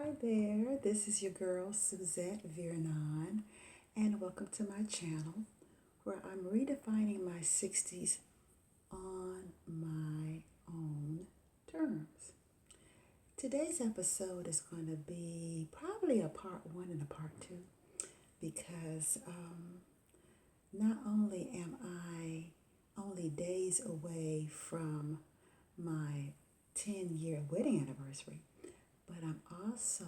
Hi there, this is your girl Suzette Viranon, and welcome to my channel where I'm redefining my 60s on my own terms. Today's episode is going to be probably a part one and a part two because not only am I only days away from my 10-year wedding anniversary, but I'm also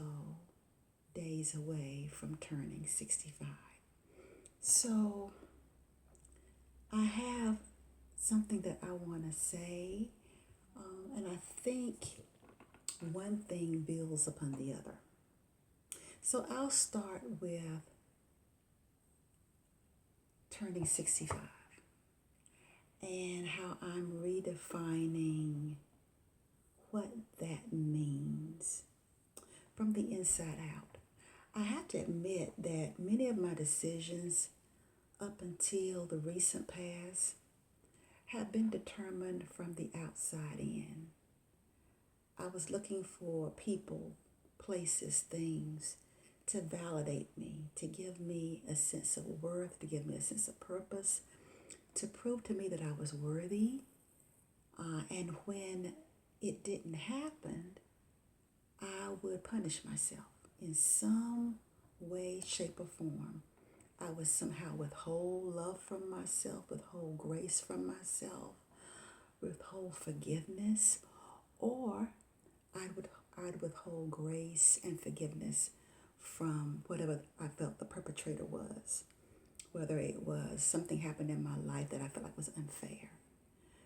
days away from turning 65. So I have something that I want to say, and I think one thing builds upon the other. So I'll start with turning 65 and how I'm redefining what that means from the inside out. I have to admit that many of my decisions up until the recent past have been determined from the outside in. I was looking for people, places, things to validate me, to give me a sense of worth, to give me a sense of purpose, to prove to me that I was worthy. And when it didn't happen, I would punish myself in some way, shape, or form. I would somehow withhold love from myself, withhold grace from myself, withhold forgiveness, or I'd withhold grace and forgiveness from whatever I felt the perpetrator was, whether it was something happened in my life that I felt like was unfair.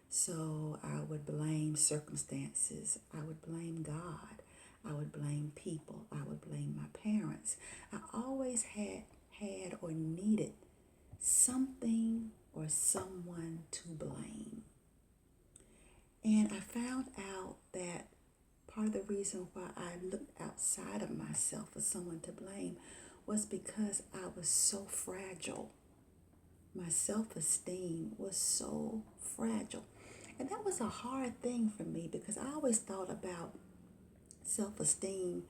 So I would blame circumstances. I would blame God. I would blame people. I would blame my parents. I always had or needed something or someone to blame. And I found out that part of the reason why I looked outside of myself for someone to blame was because I was so fragile. My self-esteem was so fragile. And that was a hard thing for me because I always thought about self-esteem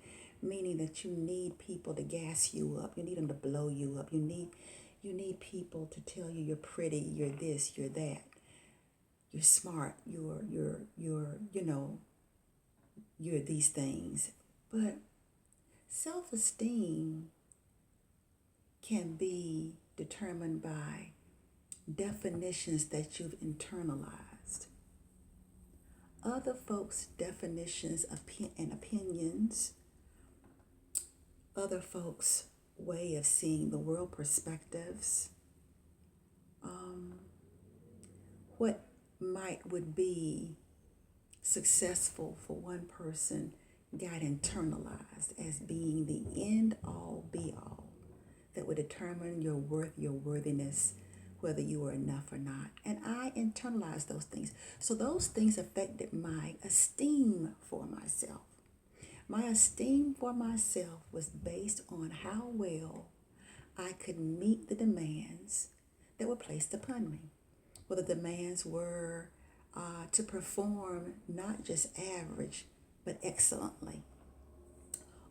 meaning that you need people to gas you up. You need them to blow you up. You need people to tell you you're pretty, you're this, you're that. You're smart, you're these things. But self-esteem can be determined by definitions that you've internalized. Other folks' definitions and opinions, other folks' way of seeing the world, perspectives, what would be successful for one person got internalized as being the end all be all that would determine your worth, your worthiness, whether you were enough or not. And I internalized those things. So those things affected my esteem for myself. My esteem for myself was based on how well I could meet the demands that were placed upon me. Whether the demands were to perform not just average, but excellently.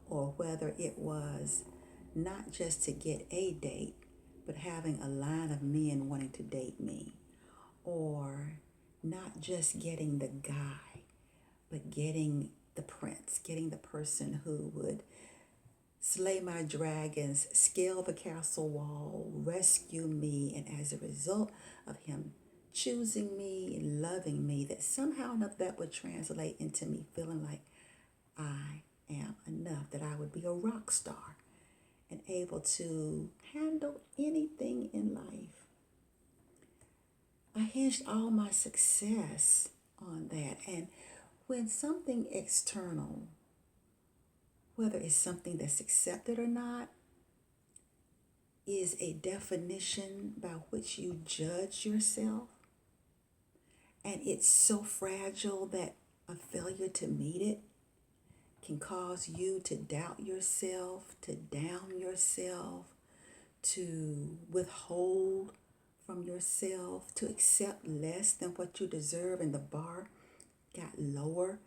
Or whether it was not just to get a date, but having a line of men wanting to date me. Or not just getting the guy, but getting the prince, getting the person who would slay my dragons, scale the castle wall, rescue me, and as a result of him choosing me, loving me, that somehow enough that would translate into me feeling like I am enough, that I would be a rock star and able to handle anything in life. I hinged all my success on that. And when something external, whether it's something that's accepted or not, is a definition by which you judge yourself, and it's so fragile that a failure to meet it can cause you to doubt yourself, to down yourself, to withhold from yourself, to accept less than what you deserve, and the bar got lower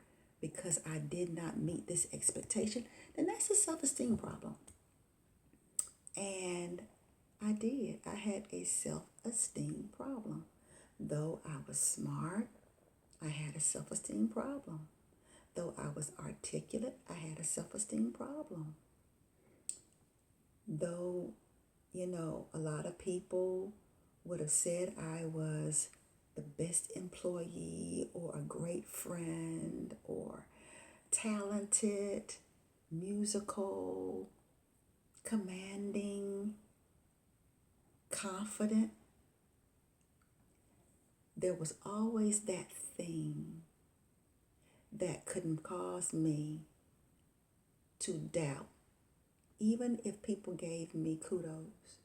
because I did not meet this expectation, then that's a self-esteem problem. And I did. I had a self-esteem problem. Though I was smart, I had a self-esteem problem. Though I was articulate, I had a self-esteem problem. Though, a lot of people would have said I was the best employee or a great friend or talented, musical, commanding, confident, there was always that thing that couldn't cause me to doubt. Even if people gave me kudos,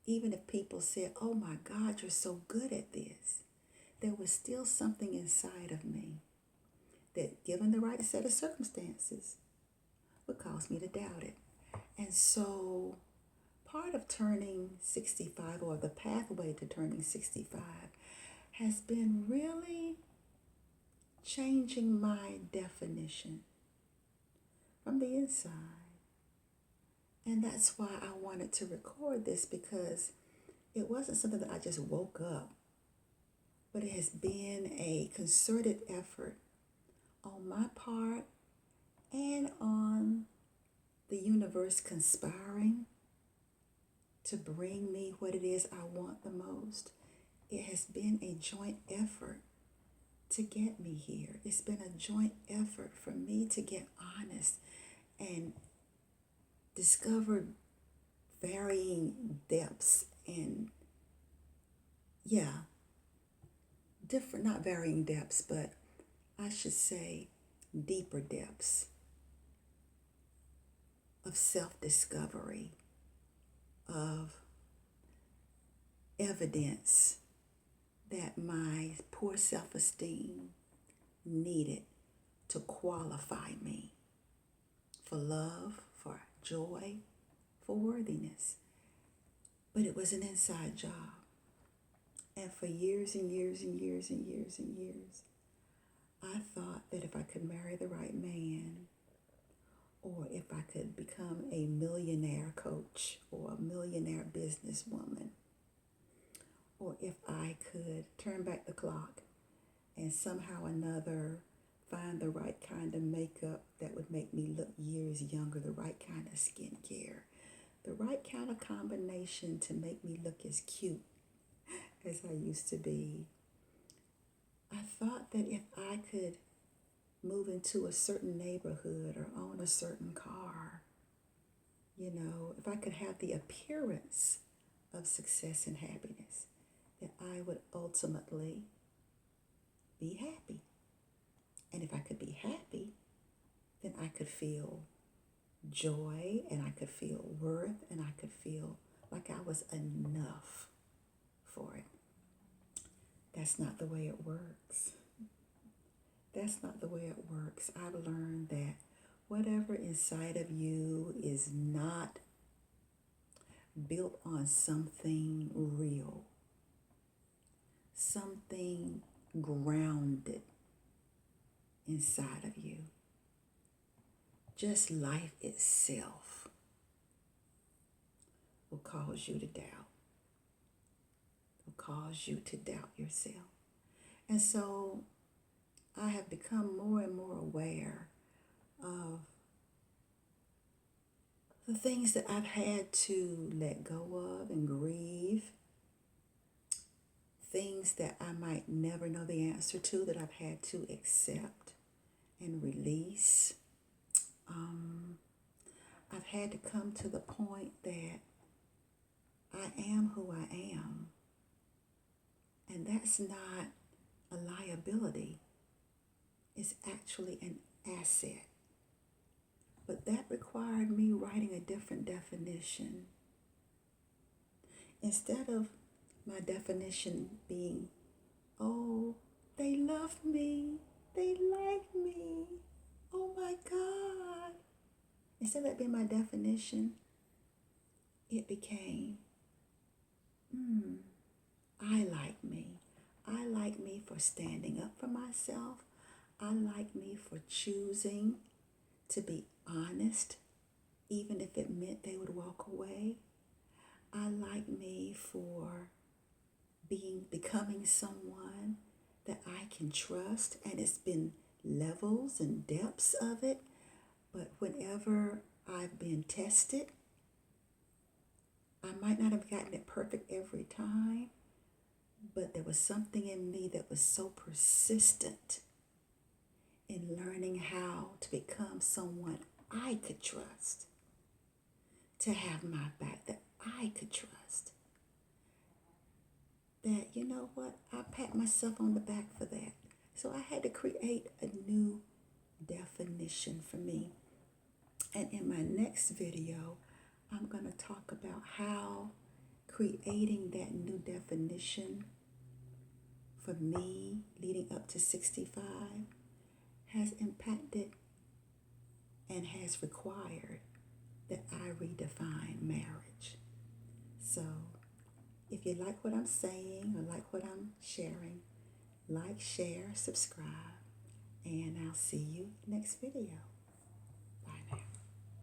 even if people said, "Oh my God, you're so good at this," there was still something inside of me that, given the right set of circumstances, would cause me to doubt it. And so part of turning 65, or the pathway to turning 65, has been really changing my definition from the inside. And that's why I wanted to record this, because it wasn't something that I just woke up, but it has been a concerted effort on my part and on the universe conspiring to bring me what it is I want the most. It has been a joint effort to get me here. It's been a joint effort for me to get honest and discover varying depths and, different, not varying depths, but I should say deeper depths of self-discovery, of evidence that my poor self-esteem needed to qualify me for love, for joy, for worthiness. But it was an inside job. And for years and years and years and years and years, I thought that if I could marry the right man, or if I could become a millionaire coach or a millionaire businesswoman, or if I could turn back the clock and somehow or another find the right kind of makeup that would make me look years younger, the right kind of skincare, the right kind of combination to make me look as cute as I used to be. I thought that if I could move into a certain neighborhood or own a certain car, if I could have the appearance of success and happiness, that I would ultimately be happy. And if I could be happy, then I could feel joy, and I could feel worth, and I could feel like I was enough for it. That's not the way it works. That's not the way it works. I've learned that whatever inside of you is not built on something real, something grounded inside of you, just life itself will cause you to doubt, will cause you to doubt yourself. And so I have become more and more aware of the things that I've had to let go of and grieve, things that I might never know the answer to, that I've had to accept and release. I've had to come to the point that I am who I am, and that's not a liability. It's actually an asset. But that required me writing a different definition. Instead of my definition being, "Oh, they love me, they like me, oh my God." Instead of that being my definition, it became, I like me. I like me for standing up for myself. I like me for choosing to be honest, even if it meant they would walk away. I like me for becoming someone that I can trust, and it's been levels and depths of it. But whenever I've been tested, I might not have gotten it perfect every time, but there was something in me that was so persistent in learning how to become someone I could trust, to have my back, that I could trust. That, you know what, I pat myself on the back for that. So I had to create a new definition for me. And in my next video, I'm going to talk about how creating that new definition for me leading up to 65 has impacted and has required that I redefine marriage. So if you like what I'm saying or like what I'm sharing, like, share, subscribe, and I'll see you next video.